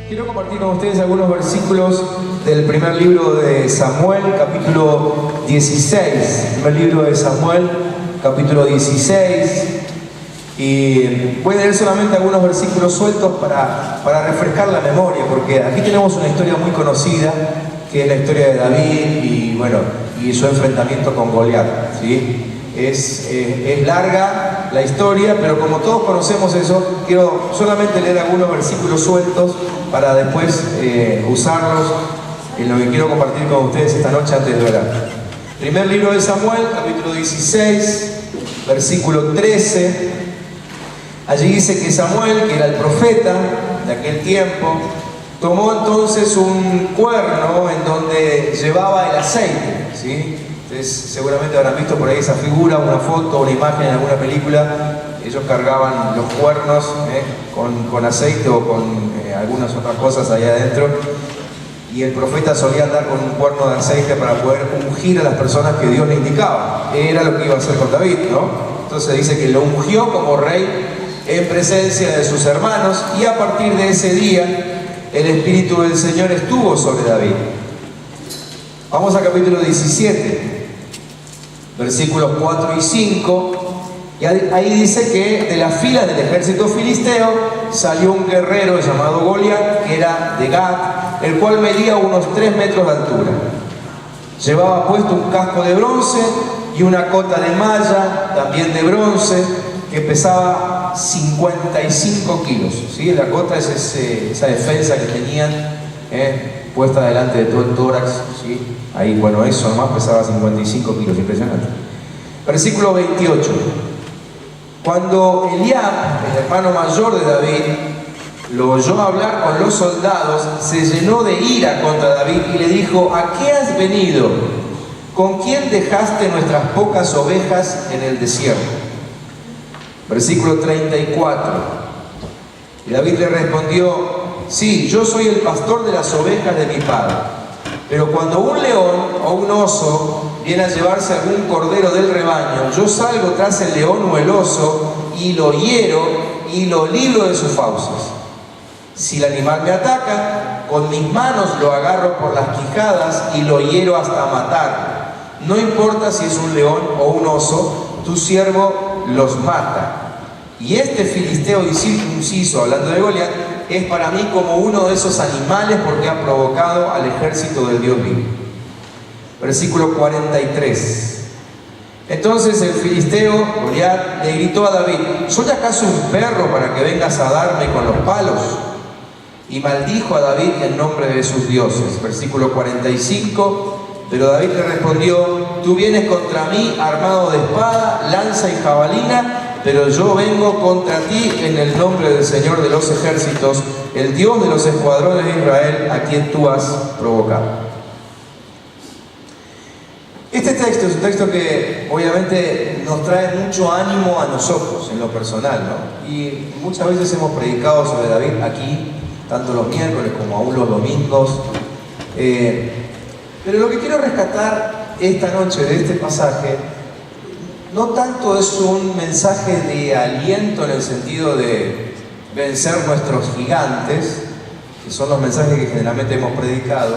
Quiero compartir con ustedes algunos versículos del primer libro de Samuel, capítulo 16. Primer libro de Samuel, capítulo 16. Y voy a leer solamente algunos versículos sueltos para refrescar la memoria, porque aquí tenemos una historia muy conocida, que es la historia de David y su enfrentamiento con Goliat, ¿sí? Es larga la historia, pero como todos conocemos eso, quiero solamente leer algunos versículos sueltos para después usarlos en lo que quiero compartir con ustedes esta noche antes de orar. Primer libro de Samuel, capítulo 16, versículo 13. Allí dice que Samuel, que era el profeta de aquel tiempo, tomó entonces un cuerno en donde llevaba el aceite, ¿sí? Ustedes seguramente habrán visto por ahí esa figura, una foto, una imagen en alguna película. Ellos cargaban los cuernos con aceite o con algunas otras cosas allá adentro. Y el profeta solía andar con un cuerno de aceite para poder ungir a las personas que Dios le indicaba. Era lo que iba a hacer con David, ¿no? Entonces dice que lo ungió como rey en presencia de sus hermanos, y a partir de ese día el Espíritu del Señor estuvo sobre David. Vamos al capítulo 17, versículos 4 y 5, y ahí dice que de las filas del ejército filisteo salió un guerrero llamado Goliat, que era de Gat, el cual medía unos 3 metros de altura. Llevaba puesto un casco de bronce y una cota de malla, también de bronce, que pesaba 55 kilos. ¿Sí? La cota es esa defensa que tenían puesta delante de todo el tórax. ¿Sí? Ahí, bueno, eso nomás pesaba 55 kilos, impresionante. Versículo 28. Cuando Eliab, el hermano mayor de David, lo oyó hablar con los soldados, se llenó de ira contra David y le dijo: ¿a qué has venido? ¿Con quién dejaste nuestras pocas ovejas en el desierto? Versículo 34. Y David le respondió: sí, yo soy el pastor de las ovejas de mi padre. Pero cuando un león o un oso viene a llevarse algún cordero del rebaño, yo salgo tras el león o el oso y lo hiero y lo libro de sus fauces. Si el animal me ataca, con mis manos lo agarro por las quijadas y lo hiero hasta matarlo. No importa si es un león o un oso, tu siervo los mata. Y este filisteo incircunciso, hablando de Goliat, es para mí como uno de esos animales porque ha provocado al ejército del Dios vivo. Versículo 43. Entonces el filisteo, Goliat, le gritó a David: ¿soy acaso un perro para que vengas a darme con los palos? Y maldijo a David en nombre de sus dioses. Versículo 45. Pero David le respondió: tú vienes contra mí armado de espada, lanza y jabalina, pero yo vengo contra ti en el nombre del Señor de los ejércitos, el Dios de los escuadrones de Israel, a quien tú has provocado. Este texto es un texto que obviamente nos trae mucho ánimo a nosotros en lo personal, ¿no? Y muchas veces hemos predicado sobre David aquí, tanto los miércoles como aún los domingos. Pero lo que quiero rescatar esta noche de este pasaje no tanto es un mensaje de aliento en el sentido de vencer nuestros gigantes, que son los mensajes que generalmente hemos predicado,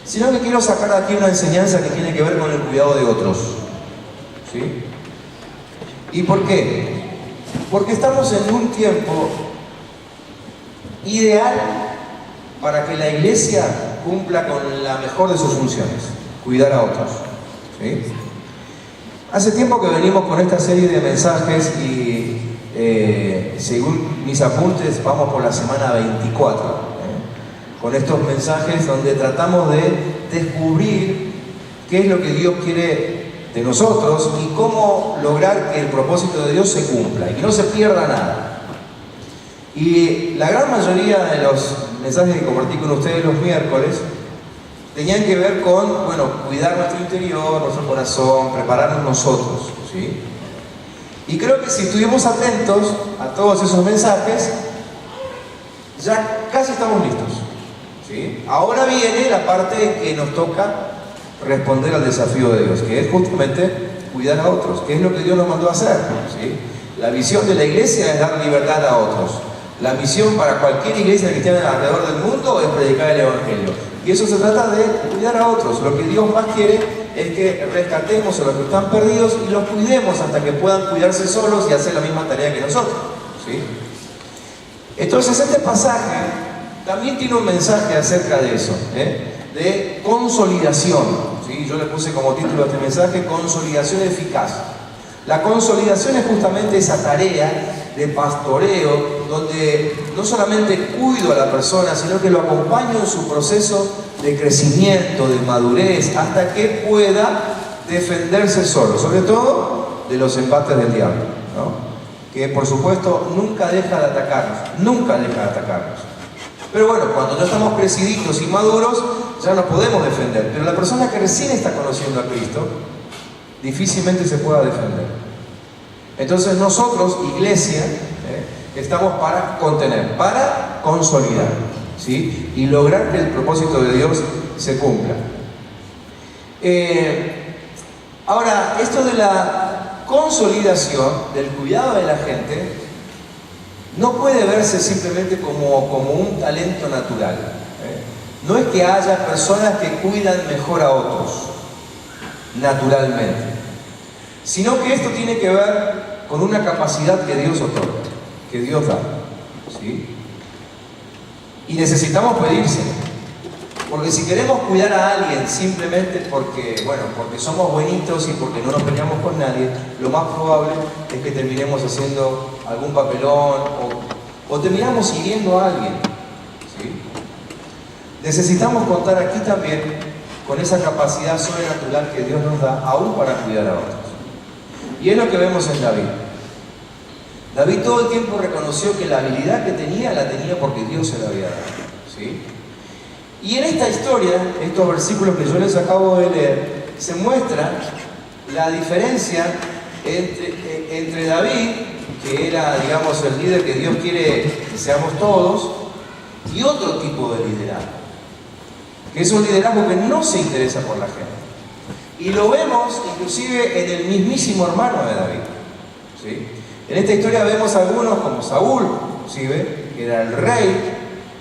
sino que quiero sacar aquí una enseñanza que tiene que ver con el cuidado de otros. ¿Sí? ¿Y por qué? Porque estamos en un tiempo ideal para que la iglesia cumpla con la mejor de sus funciones: cuidar a otros. ¿Sí? Hace tiempo que venimos con esta serie de mensajes y según mis apuntes vamos por la semana 24 con estos mensajes donde tratamos de descubrir qué es lo que Dios quiere de nosotros y cómo lograr que el propósito de Dios se cumpla y que no se pierda nada. Y la gran mayoría de los mensajes que compartí con ustedes los miércoles tenían que ver con, cuidar nuestro interior, nuestro corazón, prepararnos nosotros, ¿sí? Y creo que si estuvimos atentos a todos esos mensajes, ya casi estamos listos, ¿sí? Ahora viene la parte que nos toca responder al desafío de Dios, que es justamente cuidar a otros, que es lo que Dios nos mandó a hacer, ¿sí? La visión de la iglesia es dar libertad a otros. La misión para cualquier iglesia cristiana alrededor del mundo es predicar el Evangelio. Y eso se trata de cuidar a otros. Lo que Dios más quiere es que rescatemos a los que están perdidos y los cuidemos hasta que puedan cuidarse solos y hacer la misma tarea que nosotros, ¿sí? Entonces este pasaje también tiene un mensaje acerca de eso, de consolidación, ¿sí? Yo le puse como título a este mensaje, consolidación eficaz. La consolidación es justamente esa tarea de pastoreo, donde no solamente cuido a la persona, sino que lo acompaño en su proceso de crecimiento, de madurez, hasta que pueda defenderse solo, sobre todo de los embates del diablo, ¿no? Que por supuesto nunca deja de atacarnos. Pero bueno, cuando ya estamos creciditos y maduros, ya nos podemos defender. Pero la persona que recién está conociendo a Cristo, difícilmente se pueda defender. Entonces nosotros, iglesia, estamos para contener, para consolidar, ¿sí? Y lograr que el propósito de Dios se cumpla. Ahora, esto de la consolidación, del cuidado de la gente, no puede verse simplemente como un talento natural. No es que haya personas que cuidan mejor a otros, naturalmente, sino que esto tiene que ver con una capacidad que Dios otorga, que Dios da, ¿sí? Y necesitamos pedírselo, porque si queremos cuidar a alguien simplemente porque somos buenitos y porque no nos peleamos con nadie, lo más probable es que terminemos haciendo algún papelón o terminamos hiriendo a alguien, ¿sí? Necesitamos contar aquí también con esa capacidad sobrenatural que Dios nos da aún para cuidar a otros. Y es lo que vemos en David. David todo el tiempo reconoció que la habilidad que tenía, la tenía porque Dios se la había dado, ¿sí? Y en esta historia, estos versículos que yo les acabo de leer, se muestra la diferencia entre David, que era, digamos, el líder que Dios quiere que seamos todos, y otro tipo de liderazgo, que es un liderazgo que no se interesa por la gente. Y lo vemos inclusive en el mismísimo hermano de David, ¿sí? En esta historia vemos algunos como Saúl, inclusive, que era el rey,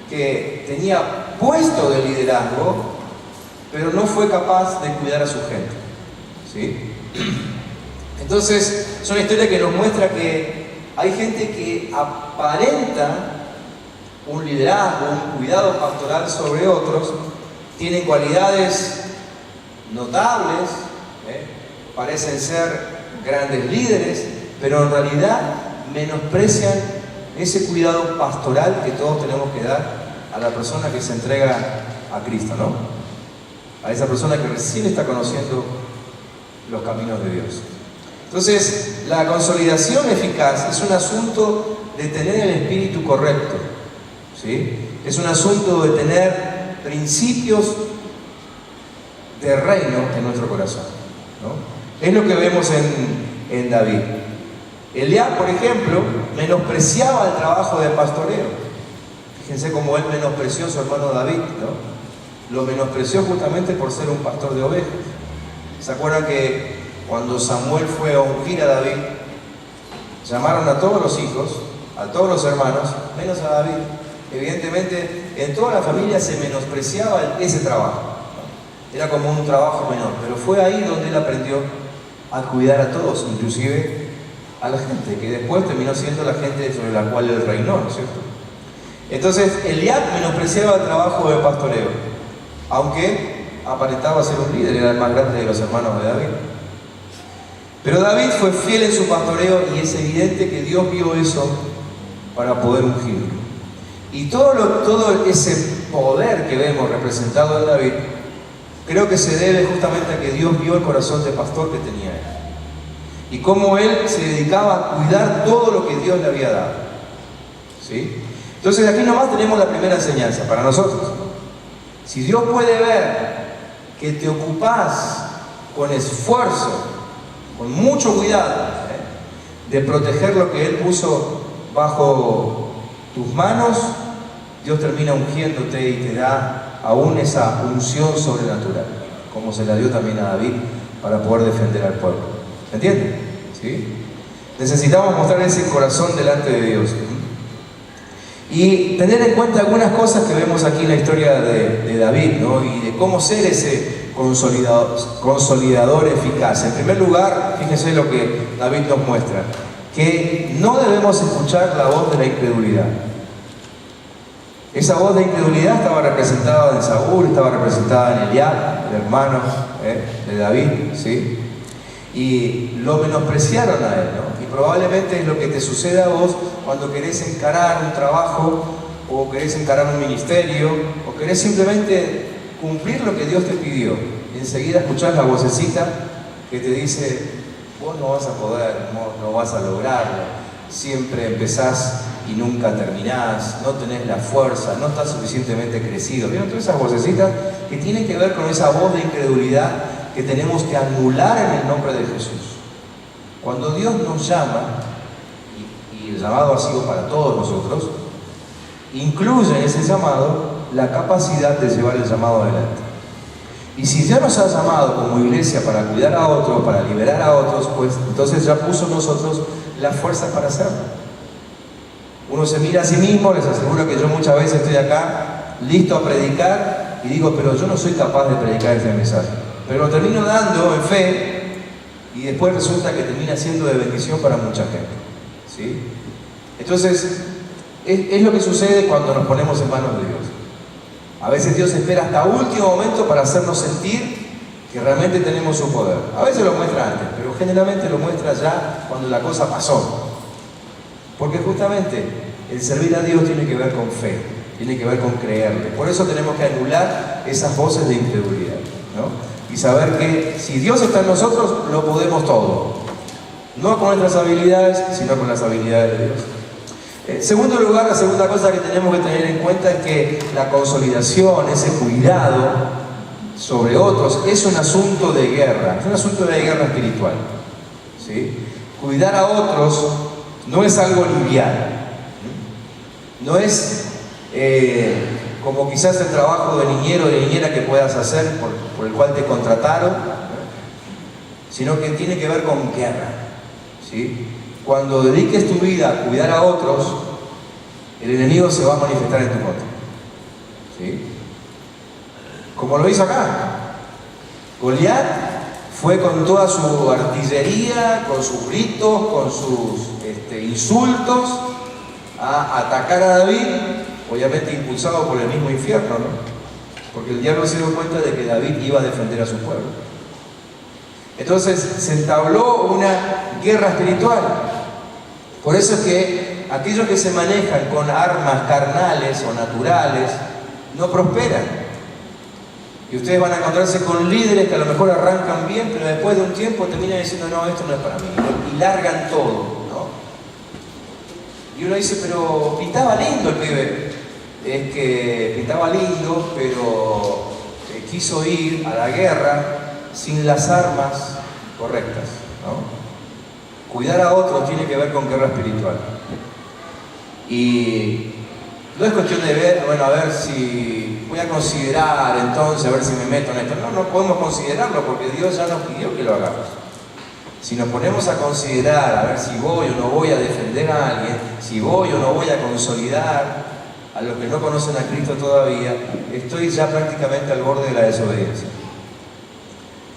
que tenía puesto de liderazgo, pero no fue capaz de cuidar a su gente, ¿sí? Entonces, es una historia que nos muestra que hay gente que aparenta un liderazgo, un cuidado pastoral sobre otros, tienen cualidades notables, parecen ser grandes líderes, pero en realidad menosprecian ese cuidado pastoral que todos tenemos que dar a la persona que se entrega a Cristo, ¿no? A esa persona que recién está conociendo los caminos de Dios. Entonces, la consolidación eficaz es un asunto de tener el espíritu correcto, ¿sí? Es un asunto de tener principios de reino en nuestro corazón, ¿no? Es lo que vemos en David. Eliab, por ejemplo, menospreciaba el trabajo de pastoreo. Fíjense cómo él menospreció a su hermano David, ¿no? Lo menospreció justamente por ser un pastor de ovejas. ¿Se acuerdan que cuando Samuel fue a ungir a David, llamaron a todos los hijos, a todos los hermanos, menos a David? Evidentemente, en toda la familia se menospreciaba ese trabajo, ¿no? Era como un trabajo menor, pero fue ahí donde él aprendió a cuidar a todos, inclusive a la gente, que después terminó siendo la gente sobre la cual él reinó, ¿no es cierto? Entonces, Eliab menospreciaba el trabajo de pastoreo, aunque aparentaba ser un líder, era el más grande de los hermanos de David. Pero David fue fiel en su pastoreo y es evidente que Dios vio eso para poder ungirlo. Y todo ese poder que vemos representado en David, creo que se debe justamente a que Dios vio el corazón de pastor que tenía él. Y cómo él se dedicaba a cuidar todo lo que Dios le había dado, ¿sí? Entonces aquí nomás tenemos la primera enseñanza para nosotros. Si Dios puede ver que te ocupás con esfuerzo, con mucho cuidado, de proteger lo que Él puso bajo tus manos, Dios termina ungiéndote y te da aún esa unción sobrenatural, como se la dio también a David para poder defender al pueblo. ¿Me entienden? ¿Sí? Necesitamos mostrar ese corazón delante de Dios. Y tener en cuenta algunas cosas que vemos aquí en la historia de David, ¿no? Y de cómo ser ese consolidador eficaz. En primer lugar, fíjense lo que David nos muestra, que no debemos escuchar la voz de la incredulidad. Esa voz de incredulidad estaba representada en Saúl, estaba representada en Eliab, el hermano de David, ¿sí? Y lo menospreciaron a él, ¿no? Y probablemente es lo que te sucede a vos cuando querés encarar un trabajo, o querés encarar un ministerio, o querés simplemente cumplir lo que Dios te pidió. Y enseguida escuchás la vocecita que te dice: vos no vas a poder, no vas a lograrlo, siempre empezás y nunca terminás, no tenés la fuerza, no estás suficientemente crecido. ¿Vieron todas esas vocecitas que tienen que ver con esa voz de incredulidad que tenemos que anular en el nombre de Jesús? Cuando Dios nos llama, y el llamado ha sido para todos nosotros, incluye en ese llamado la capacidad de llevar el llamado adelante. Y si ya nos ha llamado como iglesia para cuidar a otros, para liberar a otros, pues entonces ya puso en nosotros la fuerza para hacerlo. Uno se mira a sí mismo, les aseguro que yo muchas veces estoy acá listo a predicar y digo, pero yo no soy capaz de predicar ese mensaje. Pero lo termino dando en fe y después resulta que termina siendo de bendición para mucha gente, ¿sí? Entonces, es lo que sucede cuando nos ponemos en manos de Dios. A veces Dios espera hasta último momento para hacernos sentir que realmente tenemos su poder. A veces lo muestra antes, pero generalmente lo muestra ya cuando la cosa pasó. Porque justamente el servir a Dios tiene que ver con fe, tiene que ver con creerle. Por eso tenemos que anular esas voces de incredulidad, ¿no? Y saber que si Dios está en nosotros, lo podemos todo. No con nuestras habilidades, sino con las habilidades de Dios. En segundo lugar, la segunda cosa que tenemos que tener en cuenta es que la consolidación, ese cuidado sobre otros, es un asunto de guerra, es un asunto de guerra espiritual, ¿sí? Cuidar a otros no es algo liviano, no es como quizás el trabajo de niñero o de niñera que puedas hacer por el cual te contrataron, sino que tiene que ver con guerra, ¿sí? Cuando dediques tu vida a cuidar a otros, el enemigo se va a manifestar en tu contra, ¿sí? Como lo hizo acá. Goliat fue con toda su artillería, con sus gritos, con sus insultos, a atacar a David, obviamente impulsado por el mismo infierno, ¿no? Porque el diablo se dio cuenta de que David iba a defender a su pueblo. Entonces se entabló una guerra espiritual. Por eso es que aquellos que se manejan con armas carnales o naturales no prosperan. Y ustedes van a encontrarse con líderes que a lo mejor arrancan bien, pero después de un tiempo terminan diciendo: no, esto no es para mí, y largan todo, ¿no? Y uno dice: pero pintaba lindo el pibe. Es que pintaba lindo, pero quiso ir a la guerra sin las armas correctas, ¿no? Cuidar a otros tiene que ver con guerra espiritual. Y no es cuestión de ver, bueno, a ver si voy a considerar entonces, a ver si me meto en esto. No, no podemos considerarlo porque Dios ya nos pidió que lo hagamos. Si nos ponemos a considerar, a ver si voy o no voy a defender a alguien, si voy o no voy a consolidar a los que no conocen a Cristo todavía, estoy ya prácticamente al borde de la desobediencia.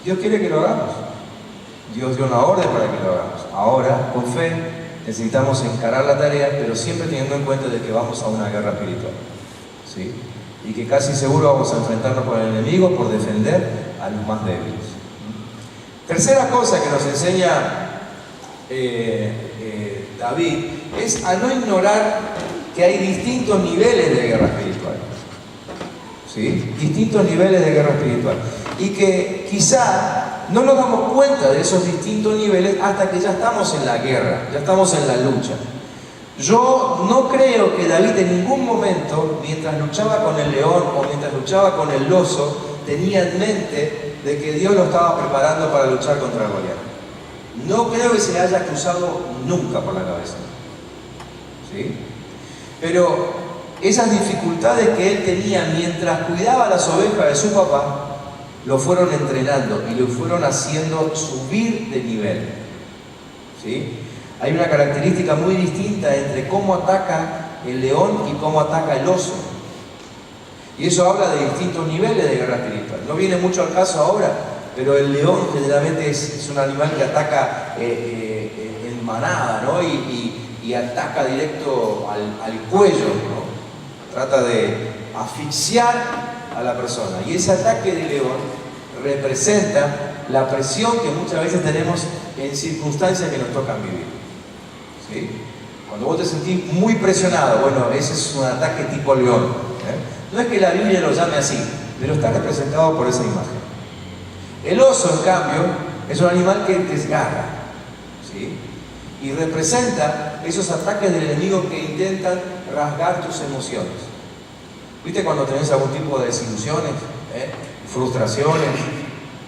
Dios quiere que lo hagamos. Dios dio una orden para que lo hagamos. Ahora, con fe, necesitamos encarar la tarea, pero siempre teniendo en cuenta de que vamos a una guerra espiritual, ¿sí? Y que casi seguro vamos a enfrentarnos con el enemigo por defender a los más débiles. Tercera cosa que nos enseña David es a no ignorar que hay distintos niveles de guerra espiritual, ¿sí? Distintos niveles de guerra espiritual. Y que quizá no nos damos cuenta de esos distintos niveles hasta que ya estamos en la guerra, ya estamos en la lucha. Yo no creo que David en ningún momento, mientras luchaba con el león o mientras luchaba con el oso, tenía en mente de que Dios lo estaba preparando para luchar contra Goliat. No creo que se le haya cruzado nunca por la cabeza, ¿sí? Pero esas dificultades que él tenía mientras cuidaba las ovejas de su papá, lo fueron entrenando y lo fueron haciendo subir de nivel, ¿sí? Hay una característica muy distinta entre cómo ataca el león y cómo ataca el oso. Y eso habla de distintos niveles de guerra espiritual. No viene mucho al caso ahora, pero el león generalmente es un animal que ataca en manada, ¿no? Y ataca directo al cuello, ¿no? Trata de asfixiar a la persona. Y ese ataque de león representa la presión que muchas veces tenemos en circunstancias que nos tocan vivir. ¿Sí? Cuando vos te sentís muy presionado, bueno, ese es un ataque tipo león. No es que la Biblia lo llame así, pero está representado por esa imagen. El oso, en cambio, es un animal que desgarra, ¿sí? Y representa esos ataques del enemigo que intentan rasgar tus emociones. ¿Viste cuando tenés algún tipo de desilusiones, frustraciones?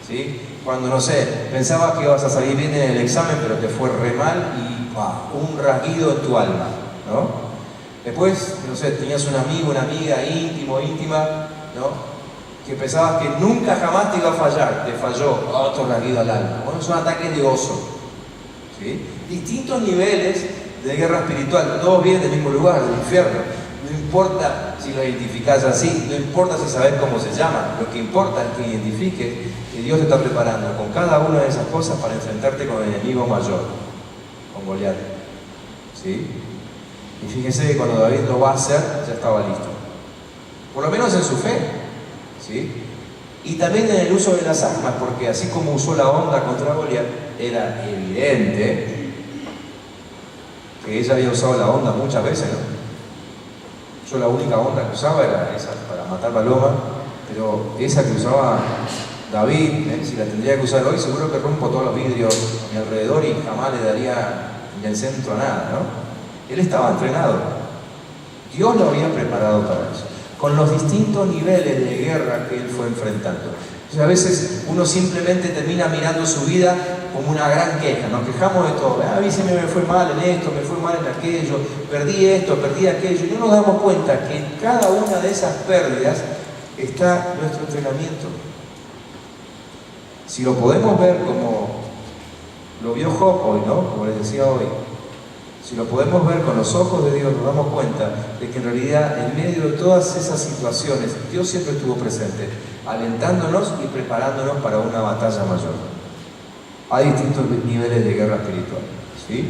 ¿Sí? Cuando, no sé, pensabas que ibas a salir bien en el examen, pero te fue re mal y un rasguido en tu alma, ¿no? Después, no sé, tenías un amigo, una amiga íntima, ¿no? Que pensabas que nunca jamás te iba a fallar, te falló, otro rasguido al alma. Bueno, es un ataque de oso, ¿sí? Distintos niveles de guerra espiritual, todos vienen del mismo lugar, del infierno. No importa si lo identificás así, no importa si sabés cómo se llama, lo que importa es que identifiques que Dios te está preparando con cada una de esas cosas para enfrentarte con el enemigo mayor, con Goliat, ¿sí? Y fíjense que cuando David lo va a hacer, ya estaba listo. Por lo menos en su fe, ¿sí? Y también en el uso de las armas, porque así como usó la honda contra Goliat, era evidente que ella había usado la honda muchas veces, ¿no? Yo la única honda que usaba era esa para matar paloma, pero esa que usaba David, si la tendría que usar hoy, seguro que rompo todos los vidrios a mi alrededor y jamás le daría ni al centro a nada, ¿no? Él estaba entrenado. Dios lo había preparado para eso, con los distintos niveles de guerra que él fue enfrentando. O sea, a veces uno simplemente termina mirando su vida como una gran queja. Nos quejamos de todo. A mí se me fue mal en esto, me fue mal en aquello, perdí esto, perdí aquello. Y no nos damos cuenta que en cada una de esas pérdidas está nuestro entrenamiento. Si lo podemos ver como lo vio Job hoy, ¿no? Como les decía hoy. Si lo podemos ver con los ojos de Dios, nos damos cuenta de que en realidad, en medio de todas esas situaciones, Dios siempre estuvo presente, alentándonos y preparándonos para una batalla mayor. Hay distintos niveles de guerra espiritual, ¿sí?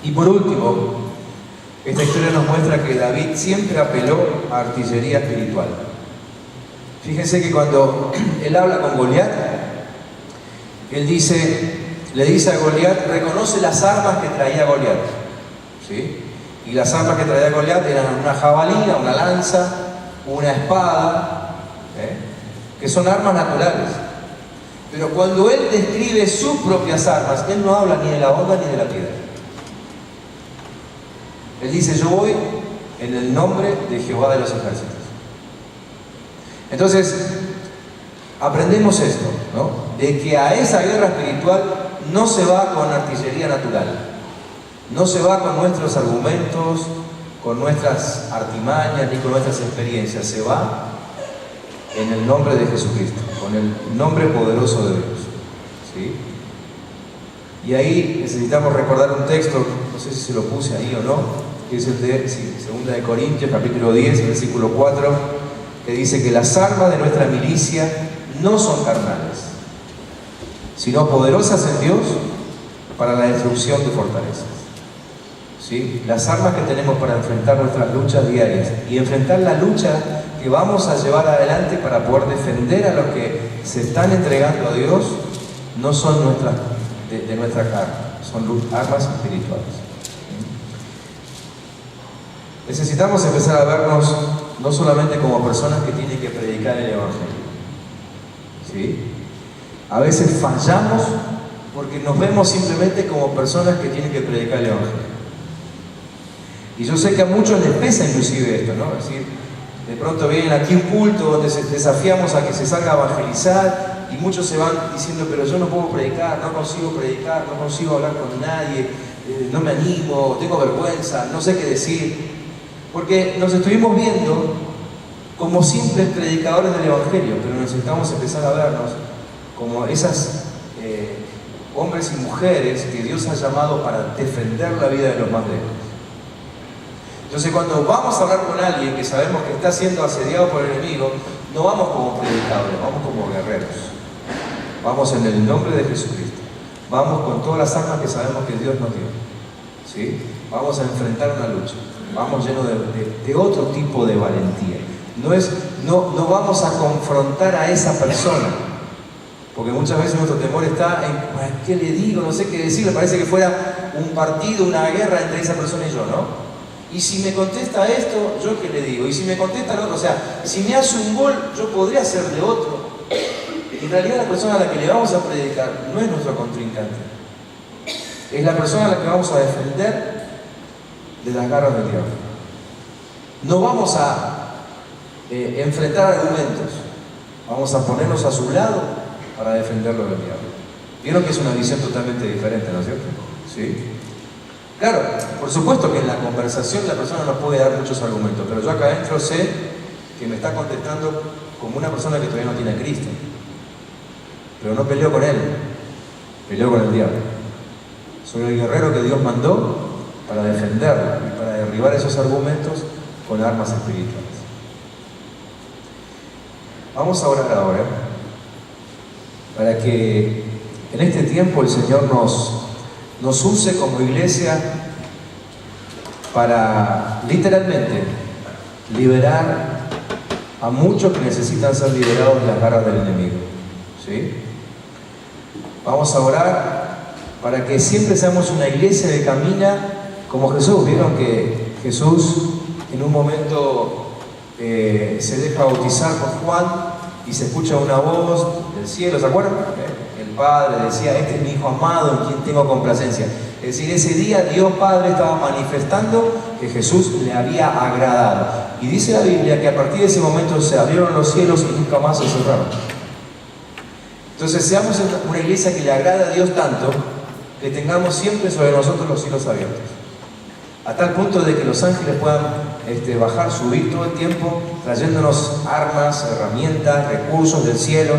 Y por último, esta historia nos muestra que David siempre apeló a artillería espiritual. Fíjense que cuando él habla con Goliat, él le dice a Goliat, reconoce las armas que traía Goliat, ¿sí? Y las armas que traía Goliat eran una jabalina, una lanza, una espada, que son armas naturales. Pero cuando él describe sus propias armas, él no habla ni de la honda ni de la piedra. Él dice, yo voy en el nombre de Jehová de los ejércitos. Entonces, aprendemos esto, ¿no? De que a esa guerra espiritual no se va con artillería natural, no se va con nuestros argumentos, con nuestras artimañas ni con nuestras experiencias, se va en el nombre de Jesucristo, con el nombre poderoso de Dios, ¿sí? Y ahí necesitamos recordar un texto, no sé si se lo puse ahí o no, que es el de 2 de Corintios, capítulo 10, versículo 4, que dice que las armas de nuestra milicia no son carnales, sino poderosas en Dios para la destrucción de fortalezas. ¿Sí? Las armas que tenemos para enfrentar nuestras luchas diarias y enfrentar la lucha que vamos a llevar adelante para poder defender a los que se están entregando a Dios, no son de nuestra carne, son armas espirituales. Necesitamos empezar a vernos no solamente como personas que tienen que predicar el Evangelio, ¿sí? A veces fallamos porque nos vemos simplemente como personas que tienen que predicar el Evangelio. Y yo sé que a muchos les pesa inclusive esto, ¿no? Es decir, de pronto vienen aquí un culto donde desafiamos a que se salga a evangelizar y muchos se van diciendo, pero yo no puedo predicar, no consigo hablar con nadie, no me animo, tengo vergüenza, no sé qué decir. Porque nos estuvimos viendo como simples predicadores del Evangelio, pero necesitamos empezar a vernos como esas hombres y mujeres que Dios ha llamado para defender la vida de los más débiles. Entonces cuando vamos a hablar con alguien que sabemos que está siendo asediado por el enemigo, no vamos como predicadores, vamos como guerreros. Vamos en el nombre de Jesucristo. Vamos con todas las armas que sabemos que Dios nos dio. ¿Sí? Vamos a enfrentar una lucha. Vamos llenos de otro tipo de valentía. No vamos a confrontar a esa persona. Porque muchas veces nuestro temor está en ¿qué le digo? No sé qué decirle. Parece que fuera un partido, una guerra entre esa persona y yo, ¿no? Y si me contesta esto, ¿yo qué le digo? Y si me contesta el otro, o sea, si me hace un gol, yo podría ser de otro. En realidad la persona a la que le vamos a predicar no es nuestro contrincante. Es la persona a la que vamos a defender de las garras del diablo. No vamos a enfrentar argumentos. Vamos a ponernos a su lado para defenderlo del diablo. Vieron que es una visión totalmente diferente, ¿no es cierto? ¿Sí? Claro, por supuesto que en la conversación la persona nos puede dar muchos argumentos, pero yo acá adentro sé que me está contestando como una persona que todavía no tiene a Cristo. Pero no peleo con él, peleo con el diablo. Soy el guerrero que Dios mandó para defenderlo y para derribar esos argumentos con armas espirituales. Vamos a orar ahora para que en este tiempo el Señor nos use como iglesia para literalmente liberar a muchos que necesitan ser liberados de las garras del enemigo. ¿Sí? Vamos a orar para que siempre seamos una iglesia que camina como Jesús. Vieron que Jesús en un momento se deja bautizar por Juan y se escucha una voz del cielo, ¿se acuerdan? El Padre decía, este es mi Hijo amado en quien tengo complacencia. Es decir, ese día Dios Padre estaba manifestando que Jesús le había agradado. Y dice la Biblia que a partir de ese momento se abrieron los cielos y nunca más se cerraron. Entonces seamos una iglesia que le agrada a Dios tanto que tengamos siempre sobre nosotros los cielos abiertos. A tal punto de que los ángeles puedan bajar, subir todo el tiempo, trayéndonos armas, herramientas, recursos del cielo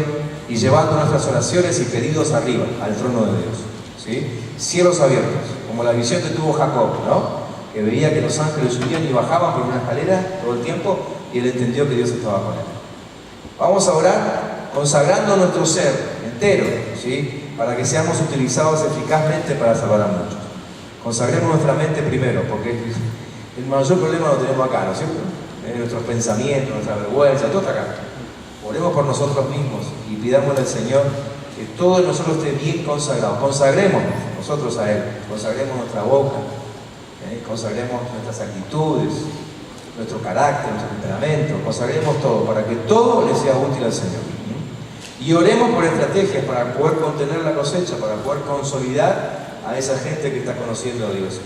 y llevando nuestras oraciones y pedidos arriba, al trono de Dios. ¿Sí? Cielos abiertos, como la visión que tuvo Jacob, ¿no? Que veía que los ángeles subían y bajaban por una escalera todo el tiempo y él entendió que Dios estaba con él. Vamos a orar consagrando nuestro ser entero, ¿sí? Para que seamos utilizados eficazmente para salvar a muchos. Consagremos nuestra mente primero, porque el mayor problema lo tenemos acá, ¿no es cierto? Nuestros pensamientos, nuestra vergüenza, todo está acá. Oremos por nosotros mismos y pidámosle al Señor que todo en nosotros esté bien consagrado. Consagremos nosotros a Él, consagremos nuestra boca, consagremos nuestras actitudes, nuestro carácter, nuestro temperamento, consagremos todo para que todo le sea útil al Señor. Y oremos por estrategias para poder contener la cosecha, para poder consolidar a esa gente que está conociendo a Dios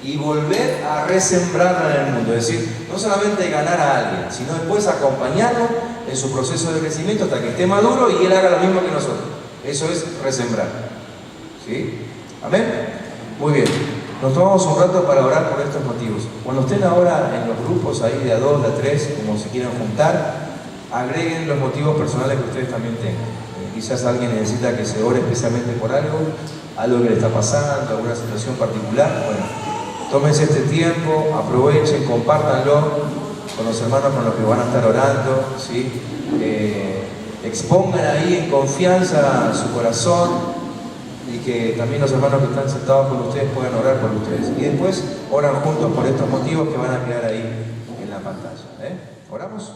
y volver a resembrarla en el mundo. Es decir, no solamente ganar a alguien, sino después acompañarlo en su proceso de crecimiento hasta que esté maduro y él haga lo mismo que nosotros. Eso es resembrar. ¿Sí? ¿Amén? Muy bien. Nos tomamos un rato para orar por estos motivos. Cuando estén ahora en los grupos ahí de a 2, de a 3, como se quieran juntar, agreguen los motivos personales que ustedes también tengan. Quizás alguien necesita que se ore especialmente por algo que le está pasando, alguna situación particular. Bueno, tómense este tiempo, aprovechen, compártanlo con los hermanos con los que van a estar orando, ¿sí? Expongan ahí en confianza su corazón y que también los hermanos que están sentados con ustedes puedan orar por ustedes. Y después oran juntos por estos motivos que van a quedar ahí en la pantalla. ¿Oramos?